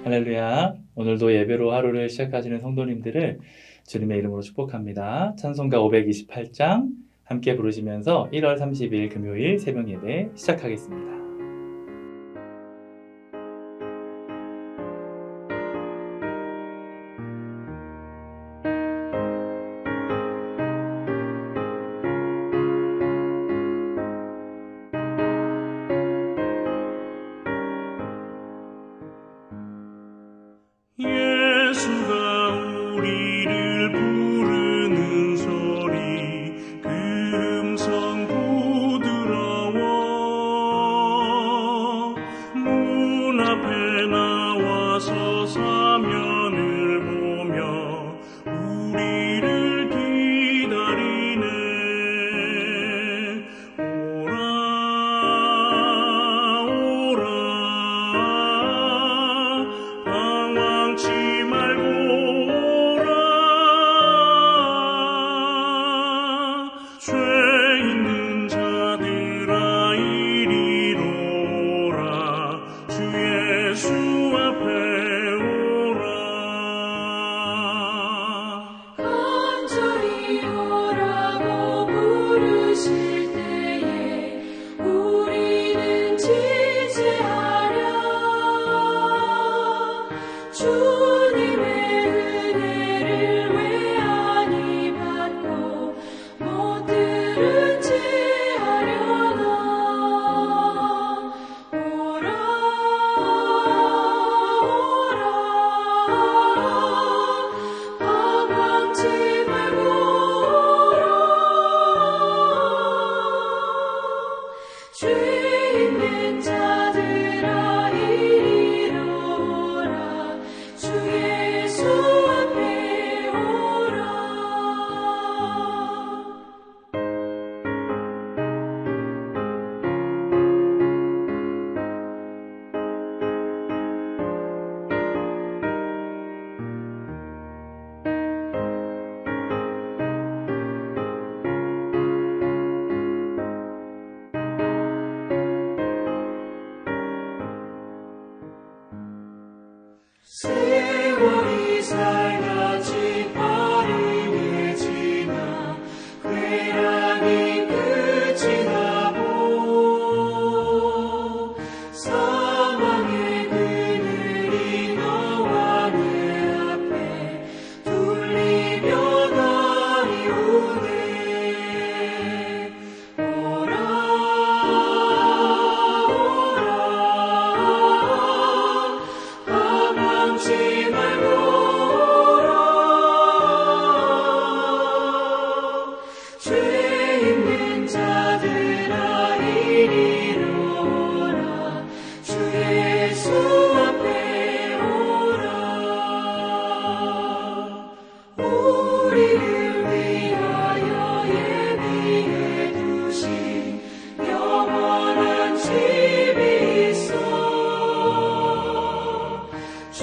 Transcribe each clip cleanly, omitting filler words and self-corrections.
할렐루야. 오늘도 예배로 하루를 시작하시는 성도님들을 주님의 이름으로 축복합니다. 찬송가 528장 함께 부르시면서 1월 30일 금요일 새벽 예배 시작하겠습니다. 예수가 우리를 부르는 소리 그 음성 부드러워 문 앞에 나와서 사면을 보며 우리를 기다리네. 오라 오라 방황치 말고 오라. 죄 있는 자들아 이리로 오라. 주 예수 앞에 오라. 간절히 오라고 부르실 때에 우리는 지체하랴. 주님의 은혜를 왜 아니 받고 못 들은 채 하려나. 오라 오라 방황치 말고 오라. 죄 있는 자들아 이리로 오라. 주 예수 앞에 오라. 세월이 살같이 빠르게 지나 쾌락이 끝이 나고 사망의 그늘이 너와 내 앞에 둘리며 날이 오네. 오라 오라 방황치 말고 오라. 죄 있는 자들아 이리로 오라. 주 예수 앞에 오라. 우리를 위하여 예비해 두신 영원한 집이 있어. 죄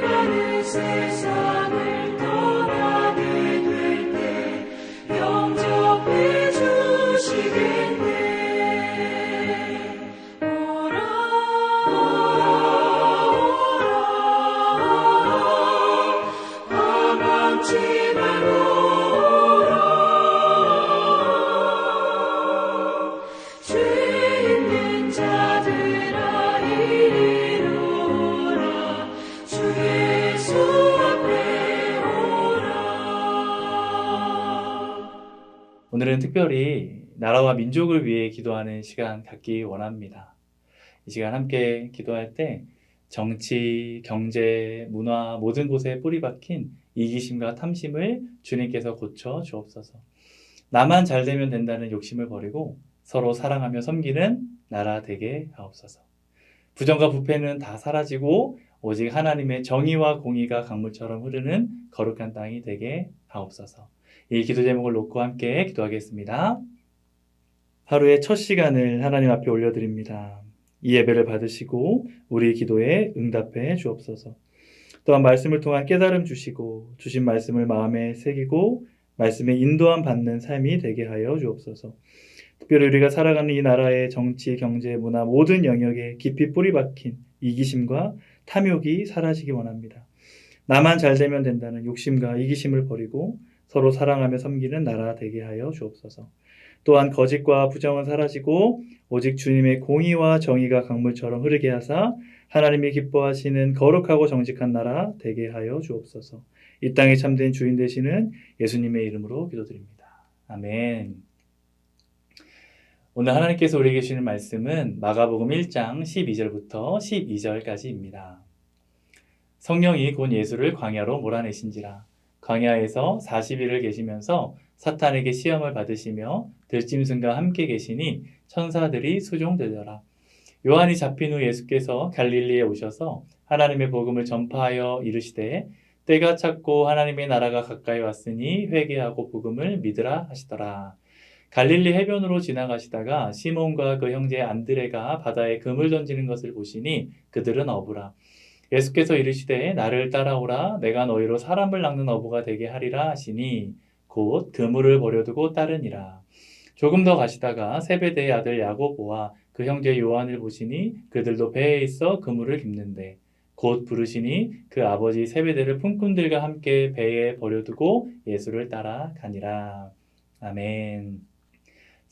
많은 세상을 떠나게 될 때 영접해 주시겠네. 오라 오라 오라 방황치 말고 오라. 죄 있는 자들아 이리로 오라. 주 예수 앞에 오라. 오늘은 특별히 나라와 민족을 위해 기도하는 시간 갖기 원합니다. 이 시간 함께 기도할 때 정치, 경제, 문화 모든 곳에 뿌리 박힌 이기심과 탐심을 주님께서 고쳐 주옵소서. 나만 잘 되면 된다는 욕심을 버리고 서로 사랑하며 섬기는 나라 되게 하옵소서. 부정과 부패는 다 사라지고 오직 하나님의 정의와 공의가 강물처럼 흐르는 거룩한 땅이 되게 하옵소서. 이 기도 제목을 놓고 함께 기도하겠습니다. 하루의 첫 시간을 하나님 앞에 올려드립니다. 이 예배를 받으시고 우리 기도에 응답해 주옵소서. 또한 말씀을 통한 깨달음 주시고 주신 말씀을 마음에 새기고 말씀에 인도함 받는 삶이 되게 하여 주옵소서. 특별히 우리가 살아가는 이 나라의 정치, 경제, 문화 모든 영역에 깊이 뿌리 박힌 이기심과 탐욕이 사라지기 원합니다. 나만 잘 되면 된다는 욕심과 이기심을 버리고 서로 사랑하며 섬기는 나라 되게 하여 주옵소서. 또한 거짓과 부정은 사라지고 오직 주님의 공의와 정의가 강물처럼 흐르게 하사 하나님이 기뻐하시는 거룩하고 정직한 나라 되게 하여 주옵소서. 이 땅에 참된 주인 되시는 예수님의 이름으로 기도드립니다. 아멘. 오늘 하나님께서 우리에게 주시는 말씀은 마가복음 1장 12절부터 12절까지입니다. 성령이 곧 예수를 광야로 몰아내신지라. 광야에서 40일을 계시면서 사탄에게 시험을 받으시며 들짐승과 함께 계시니 천사들이 수종되더라. 요한이 잡힌 후 예수께서 갈릴리에 오셔서 하나님의 복음을 전파하여 이르시되 때가 찼고 하나님의 나라가 가까이 왔으니 회개하고 복음을 믿으라 하시더라. 갈릴리 해변으로 지나가시다가 시몬과 그 형제 안드레가 바다에 그물 던지는 것을 보시니 그들은 어부라. 예수께서 이르시되 나를 따라오라. 내가 너희로 사람을 낚는 어부가 되게 하리라 하시니 곧 그물을 버려두고 따르니라. 조금 더 가시다가 세베대의 아들 야고보와 그 형제 요한을 보시니 그들도 배에 있어 그물을 깁는데 곧 부르시니 그 아버지 세베대를 품꾼들과 함께 배에 버려두고 예수를 따라가니라. 아멘.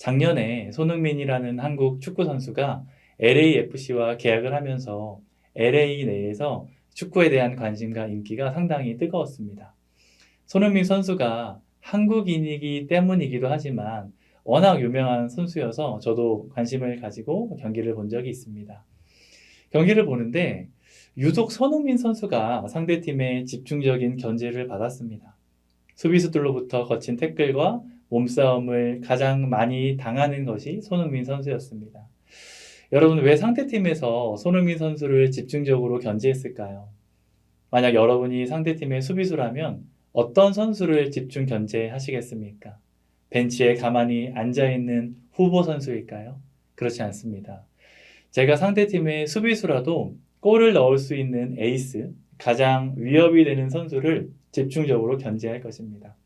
작년에 손흥민이라는 한국 축구 선수가 LAFC와 계약을 하면서 LA 내에서 축구에 대한 관심과 인기가 상당히 뜨거웠습니다. 손흥민 선수가 한국인이기 때문이기도 하지만 워낙 유명한 선수여서 저도 관심을 가지고 경기를 본 적이 있습니다. 경기를 보는데 유독 손흥민 선수가 상대팀의 집중적인 견제를 받았습니다. 수비수들로부터 거친 태클과 몸싸움을 가장 많이 당하는 것이 손흥민 선수였습니다. 여러분, 왜 상대팀에서 손흥민 선수를 집중적으로 견제했을까요? 만약 여러분이 상대팀의 수비수라면 어떤 선수를 집중 견제하시겠습니까? 벤치에 가만히 앉아있는 후보 선수일까요? 그렇지 않습니다. 제가 상대팀의 수비수라도 골을 넣을 수 있는 에이스, 가장 위협이 되는 선수를 집중적으로 견제할 것입니다.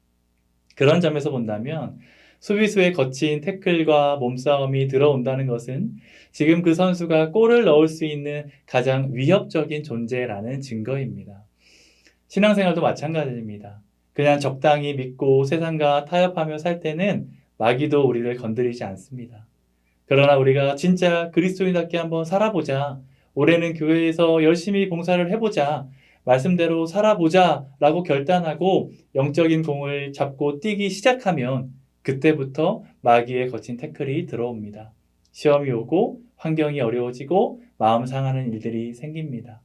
그런 점에서 본다면 수비수의 거친 태클과 몸싸움이 들어온다는 것은 지금 그 선수가 골을 넣을 수 있는 가장 위협적인 존재라는 증거입니다. 신앙생활도 마찬가지입니다. 그냥 적당히 믿고 세상과 타협하며 살 때는 마귀도 우리를 건드리지 않습니다. 그러나 우리가 진짜 그리스도인답게 한번 살아보자, 올해는 교회에서 열심히 봉사를 해보자, 말씀대로 살아보자 라고 결단하고 영적인 공을 잡고 뛰기 시작하면 그때부터 마귀의 거친 태클이 들어옵니다. 시험이 오고 환경이 어려워지고 마음 상하는 일들이 생깁니다.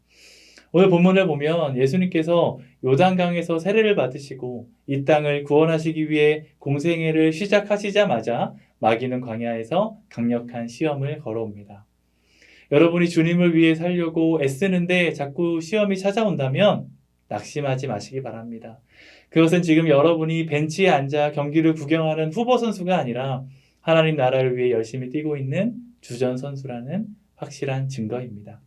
오늘 본문을 보면 예수님께서 요단강에서 세례를 받으시고 이 땅을 구원하시기 위해 공생애를 시작하시자마자 마귀는 광야에서 강력한 시험을 걸어옵니다. 여러분이 주님을 위해 살려고 애쓰는데 자꾸 시험이 찾아온다면 낙심하지 마시기 바랍니다. 그것은 지금 여러분이 벤치에 앉아 경기를 구경하는 후보 선수가 아니라 하나님 나라를 위해 열심히 뛰고 있는 주전 선수라는 확실한 증거입니다.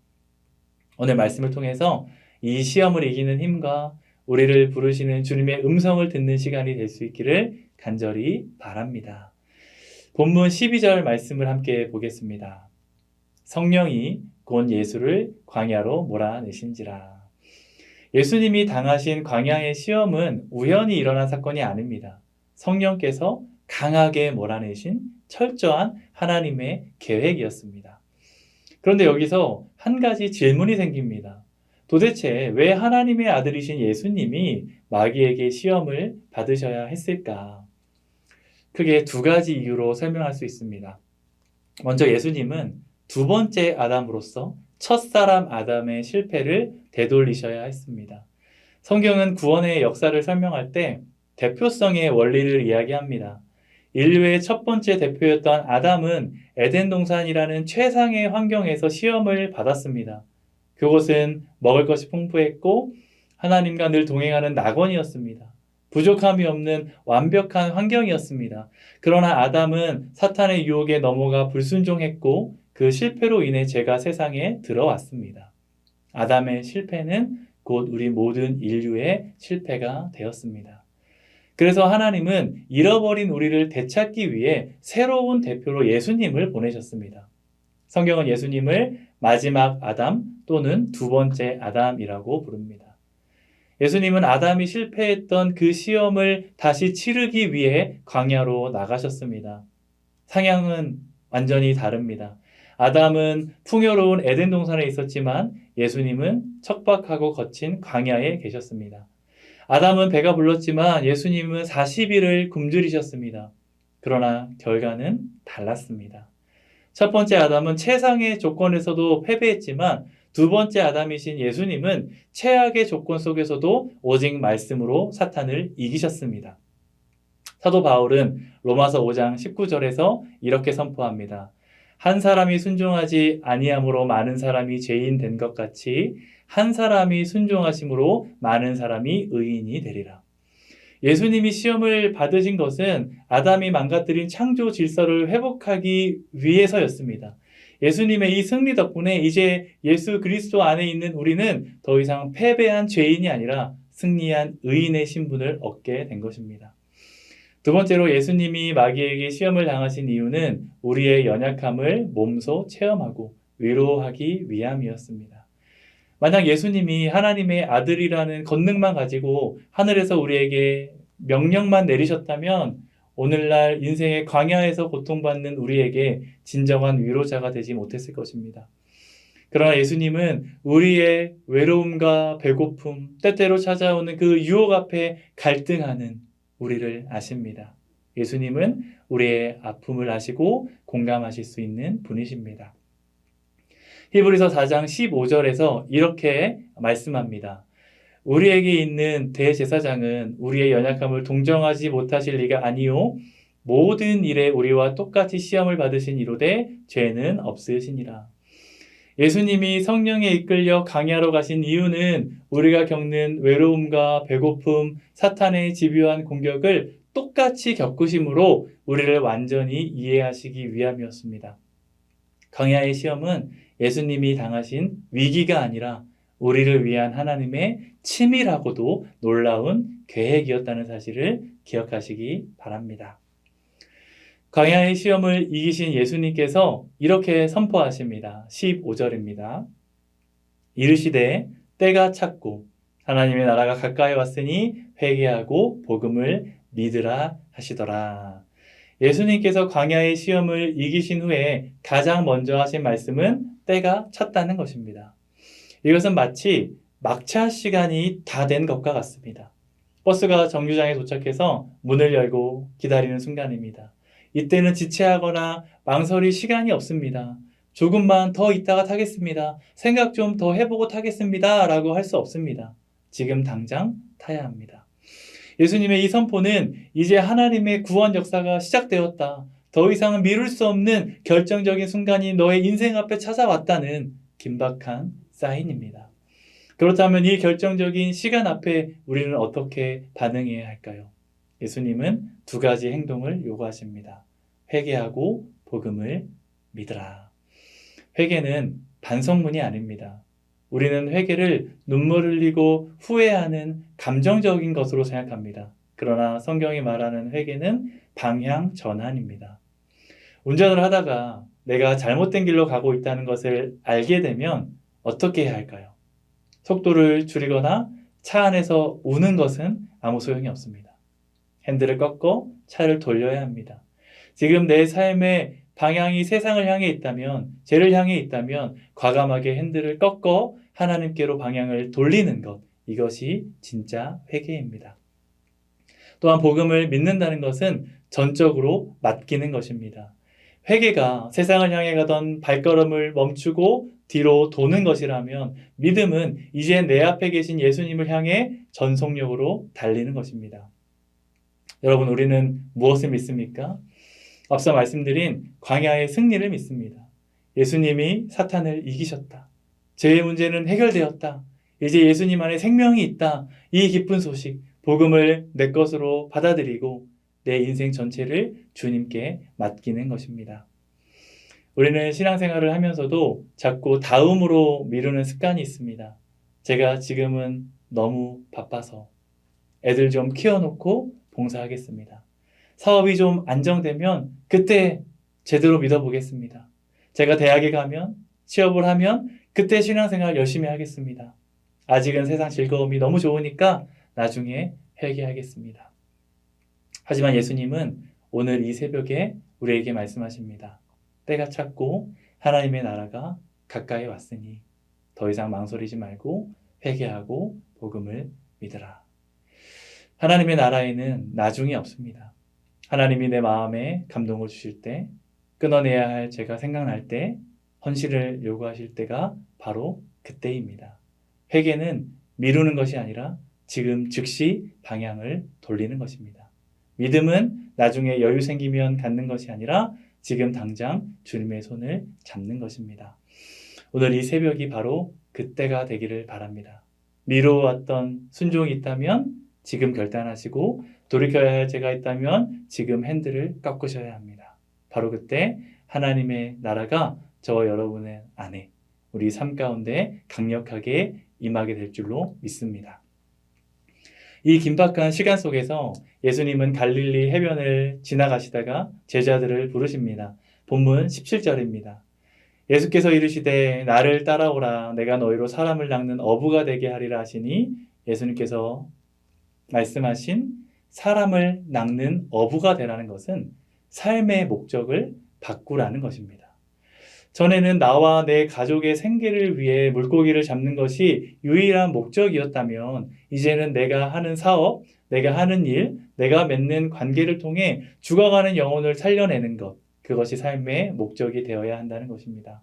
오늘 말씀을 통해서 이 시험을 이기는 힘과 우리를 부르시는 주님의 음성을 듣는 시간이 될 수 있기를 간절히 바랍니다. 본문 12절 말씀을 함께 보겠습니다. 성령이 곧 예수를 광야로 몰아내신지라. 예수님이 당하신 광야의 시험은 우연히 일어난 사건이 아닙니다. 성령께서 강하게 몰아내신 철저한 하나님의 계획이었습니다. 그런데 여기서 한 가지 질문이 생깁니다. 도대체 왜 하나님의 아들이신 예수님이 마귀에게 시험을 받으셔야 했을까? 크게 두 가지 이유로 설명할 수 있습니다. 먼저 예수님은 두 번째 아담으로서 첫사람 아담의 실패를 되돌리셔야 했습니다. 성경은 구원의 역사를 설명할 때 대표성의 원리를 이야기합니다. 인류의 첫 번째 대표였던 아담은 에덴 동산이라는 최상의 환경에서 시험을 받았습니다. 그곳은 먹을 것이 풍부했고 하나님과 늘 동행하는 낙원이었습니다. 부족함이 없는 완벽한 환경이었습니다. 그러나 아담은 사탄의 유혹에 넘어가 불순종했고 그 실패로 인해 죄가 세상에 들어왔습니다. 아담의 실패는 곧 우리 모든 인류의 실패가 되었습니다. 그래서 하나님은 잃어버린 우리를 되찾기 위해 새로운 대표로 예수님을 보내셨습니다. 성경은 예수님을 마지막 아담, 또는 두 번째 아담이라고 부릅니다. 예수님은 아담이 실패했던 그 시험을 다시 치르기 위해 광야로 나가셨습니다. 상황은 완전히 다릅니다. 아담은 풍요로운 에덴 동산에 있었지만 예수님은 척박하고 거친 광야에 계셨습니다. 아담은 배가 불렀지만 예수님은 40일을 굶주리셨습니다. 그러나 결과는 달랐습니다. 첫 번째 아담은 최상의 조건에서도 패배했지만 두 번째 아담이신 예수님은 최악의 조건 속에서도 오직 말씀으로 사탄을 이기셨습니다. 사도 바울은 로마서 5장 19절에서 이렇게 선포합니다. 한 사람이 순종하지 아니함으로 많은 사람이 죄인 된 것 같이 한 사람이 순종하심으로 많은 사람이 의인이 되리라. 예수님이 시험을 받으신 것은 아담이 망가뜨린 창조 질서를 회복하기 위해서였습니다. 예수님의 이 승리 덕분에 이제 예수 그리스도 안에 있는 우리는 더 이상 패배한 죄인이 아니라 승리한 의인의 신분을 얻게 된 것입니다. 두 번째로 예수님이 마귀에게 시험을 당하신 이유는 우리의 연약함을 몸소 체험하고 위로하기 위함이었습니다. 만약 예수님이 하나님의 아들이라는 권능만 가지고 하늘에서 우리에게 명령만 내리셨다면 오늘날 인생의 광야에서 고통받는 우리에게 진정한 위로자가 되지 못했을 것입니다. 그러나 예수님은 우리의 외로움과 배고픔, 때때로 찾아오는 그 유혹 앞에 갈등하는 우리를 아십니다. 예수님은 우리의 아픔을 아시고 공감하실 수 있는 분이십니다. 히브리서 4장 15절에서 이렇게 말씀합니다. 우리에게 있는 대제사장은 우리의 연약함을 동정하지 못하실 리가 아니요 모든 일에 우리와 똑같이 시험을 받으신 이로되 죄는 없으시니라. 예수님이 성령에 이끌려 광야로 가신 이유는 우리가 겪는 외로움과 배고픔, 사탄의 집요한 공격을 똑같이 겪으심으로 우리를 완전히 이해하시기 위함이었습니다. 광야의 시험은 예수님이 당하신 위기가 아니라 우리를 위한 하나님의 치밀하고도 놀라운 계획이었다는 사실을 기억하시기 바랍니다. 광야의 시험을 이기신 예수님께서 이렇게 선포하십니다. 15절입니다. 이르시되 때가 찼고 하나님의 나라가 가까이 왔으니 회개하고 복음을 믿으라 하시더라. 예수님께서 광야의 시험을 이기신 후에 가장 먼저 하신 말씀은 때가 찼다는 것입니다. 이것은 마치 막차 시간이 다 된 것과 같습니다. 버스가 정류장에 도착해서 문을 열고 기다리는 순간입니다. 이때는 지체하거나 망설일 시간이 없습니다. 조금만 더 있다가 타겠습니다. 생각 좀 더 해보고 타겠습니다. 라고 할 수 없습니다. 지금 당장 타야 합니다. 예수님의 이 선포는 이제 하나님의 구원 역사가 시작되었다. 더 이상은 미룰 수 없는 결정적인 순간이 너의 인생 앞에 찾아왔다는 긴박한 사인입니다. 그렇다면 이 결정적인 시간 앞에 우리는 어떻게 반응해야 할까요? 예수님은 두 가지 행동을 요구하십니다. 회개하고 복음을 믿으라. 회개는 반성문이 아닙니다. 우리는 회개를 눈물 흘리고 후회하는 감정적인 것으로 생각합니다. 그러나 성경이 말하는 회개는 방향 전환입니다. 운전을 하다가 내가 잘못된 길로 가고 있다는 것을 알게 되면 어떻게 해야 할까요? 속도를 줄이거나 차 안에서 우는 것은 아무 소용이 없습니다. 핸들을 꺾고 차를 돌려야 합니다. 지금 내 삶의 방향이 세상을 향해 있다면, 죄를 향해 있다면 과감하게 핸들을 꺾어 하나님께로 방향을 돌리는 것, 이것이 진짜 회개입니다. 또한 복음을 믿는다는 것은 전적으로 맡기는 것입니다. 회개가 세상을 향해 가던 발걸음을 멈추고 뒤로 도는 것이라면 믿음은 이제 내 앞에 계신 예수님을 향해 전속력으로 달리는 것입니다. 여러분, 우리는 무엇을 믿습니까? 앞서 말씀드린 광야의 승리를 믿습니다. 예수님이 사탄을 이기셨다. 죄의 문제는 해결되었다. 이제 예수님 안에 생명이 있다. 이 기쁜 소식, 복음을 내 것으로 받아들이고 내 인생 전체를 주님께 맡기는 것입니다. 우리는 신앙생활을 하면서도 자꾸 다음으로 미루는 습관이 있습니다. 제가 지금은 너무 바빠서 애들 좀 키워놓고 봉사하겠습니다. 사업이 좀 안정되면 그때 제대로 믿어보겠습니다. 제가 대학에 가면, 취업을 하면, 그때 신앙생활 열심히 하겠습니다. 아직은 세상 즐거움이 너무 좋으니까 나중에 회개하겠습니다. 하지만 예수님은 오늘 이 새벽에 우리에게 말씀하십니다. 때가 찼고 하나님의 나라가 가까이 왔으니 더 이상 망설이지 말고 회개하고 복음을 믿으라. 하나님의 나라에는 나중이 없습니다. 하나님이 내 마음에 감동을 주실 때, 끊어내야 할 죄가 생각날 때, 헌신을 요구하실 때가 바로 그때입니다. 회개는 미루는 것이 아니라 지금 즉시 방향을 돌리는 것입니다. 믿음은 나중에 여유 생기면 갖는 것이 아니라 지금 당장 주님의 손을 잡는 것입니다. 오늘 이 새벽이 바로 그때가 되기를 바랍니다. 미뤄왔던 순종이 있다면 지금 결단하시고 돌이켜야 할 죄가 있다면 지금 핸들을 꺾으셔야 합니다. 바로 그때 하나님의 나라가 저와 여러분의 안에 우리 삶 가운데 강력하게 임하게 될 줄로 믿습니다. 이 긴박한 시간 속에서 예수님은 갈릴리 해변을 지나가시다가 제자들을 부르십니다. 본문 17절입니다. 예수께서 이르시되 나를 따라오라 내가 너희로 사람을 낚는 어부가 되게 하리라 하시니 예수님께서 말씀하신 사람을 낚는 어부가 되라는 것은 삶의 목적을 바꾸라는 것입니다. 전에는 나와 내 가족의 생계를 위해 물고기를 잡는 것이 유일한 목적이었다면 이제는 내가 하는 사업, 내가 하는 일, 내가 맺는 관계를 통해 죽어가는 영혼을 살려내는 것, 그것이 삶의 목적이 되어야 한다는 것입니다.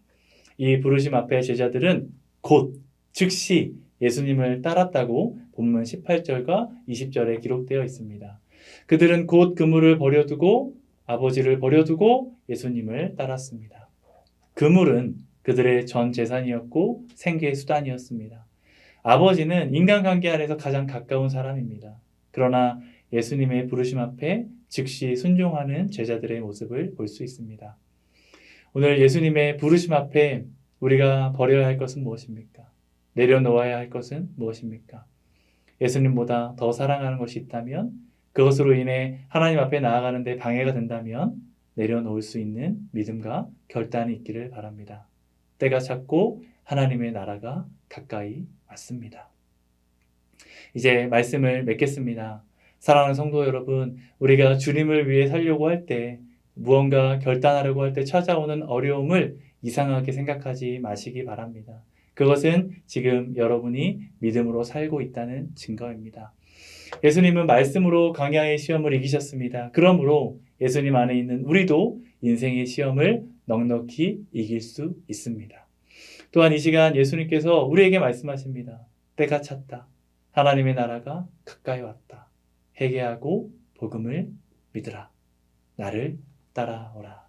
이 부르심 앞에 제자들은 곧 즉시 예수님을 따랐다고 본문 18절과 20절에 기록되어 있습니다. 그들은 곧 그물을 버려두고 아버지를 버려두고 예수님을 따랐습니다. 그물은 그들의 전 재산이었고 생계의 수단이었습니다. 아버지는 인간관계 안에서 가장 가까운 사람입니다. 그러나 예수님의 부르심 앞에 즉시 순종하는 제자들의 모습을 볼 수 있습니다. 오늘 예수님의 부르심 앞에 우리가 버려야 할 것은 무엇입니까? 내려놓아야 할 것은 무엇입니까? 예수님보다 더 사랑하는 것이 있다면 그것으로 인해 하나님 앞에 나아가는 데 방해가 된다면 내려놓을 수 있는 믿음과 결단이 있기를 바랍니다. 때가 찼고 하나님의 나라가 가까이 왔습니다. 이제 말씀을 맺겠습니다. 사랑하는 성도 여러분, 우리가 주님을 위해 살려고 할 때 무언가 결단하려고 할 때 찾아오는 어려움을 이상하게 생각하지 마시기 바랍니다. 그것은 지금 여러분이 믿음으로 살고 있다는 증거입니다. 예수님은 말씀으로 광야의 시험을 이기셨습니다. 그러므로 예수님 안에 있는 우리도 인생의 시험을 넉넉히 이길 수 있습니다. 또한 이 시간 예수님께서 우리에게 말씀하십니다. 때가 찼다. 하나님의 나라가 가까이 왔다. 회개하고 복음을 믿으라. 나를 따라오라.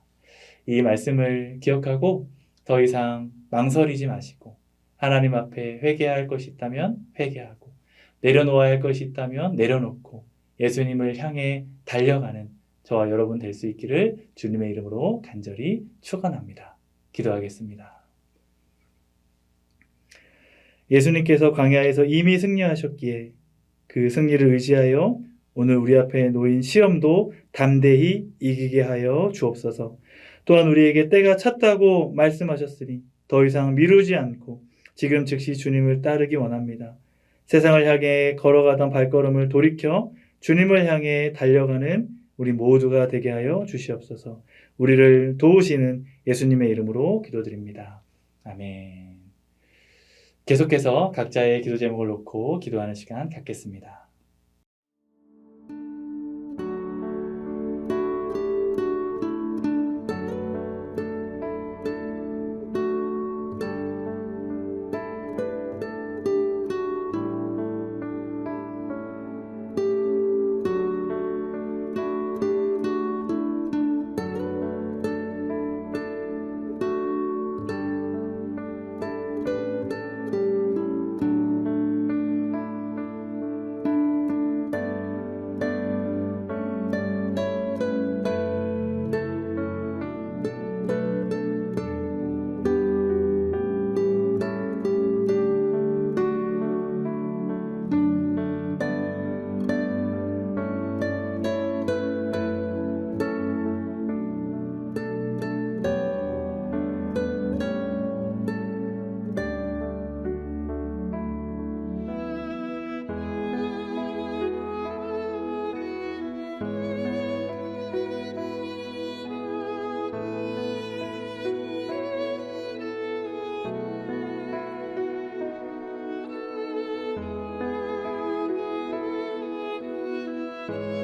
이 말씀을 기억하고 더 이상 망설이지 마시고 하나님 앞에 회개할 것이 있다면 회개하고 내려놓아야 할 것이 있다면 내려놓고 예수님을 향해 달려가는 저와 여러분 될 수 있기를 주님의 이름으로 간절히 축원합니다. 기도하겠습니다. 예수님께서 광야에서 이미 승리하셨기에 그 승리를 의지하여 오늘 우리 앞에 놓인 시험도 담대히 이기게 하여 주옵소서. 또한 우리에게 때가 찼다고 말씀하셨으니 더 이상 미루지 않고 지금 즉시 주님을 따르기 원합니다. 세상을 향해 걸어가던 발걸음을 돌이켜 주님을 향해 달려가는 우리 모두가 되게 하여 주시옵소서. 우리를 도우시는 예수님의 이름으로 기도드립니다. 아멘. 계속해서 각자의 기도 제목을 놓고 기도하는 시간 갖겠습니다. 오라